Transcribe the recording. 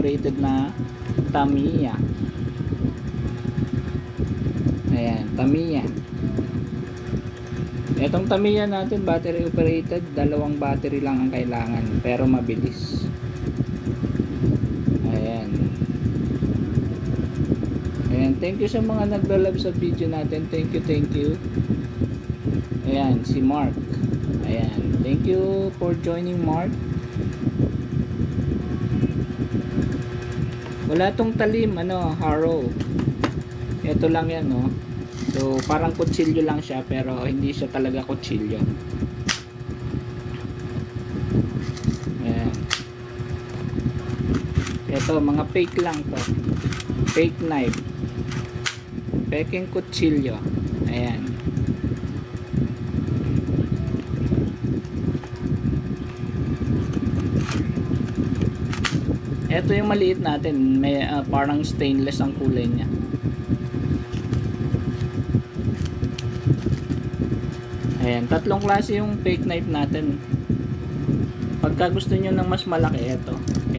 operated na Tamiya. Ayan, Tamiya. Itong Tamiya natin, battery operated, dalawang battery lang ang kailangan, pero mabilis. Ayan. Ayan, thank you sa mga nagla-love sa video natin. Thank you. Ayan, si Mark. Ayan, thank you for joining, Mark. Wala tong talim, harrow. Ito lang yan, no. So, parang kutsilyo lang siya, pero hindi siya talaga kutsilyo. Ayan. Ito, mga fake lang to. Fake knife. Peking kutsilyo. Ayan. Ito yung maliit natin. May parang stainless ang kulay niya. Ayan, tatlong klase yung fake knife natin. Pagka gusto nyo ng mas malaki, ito.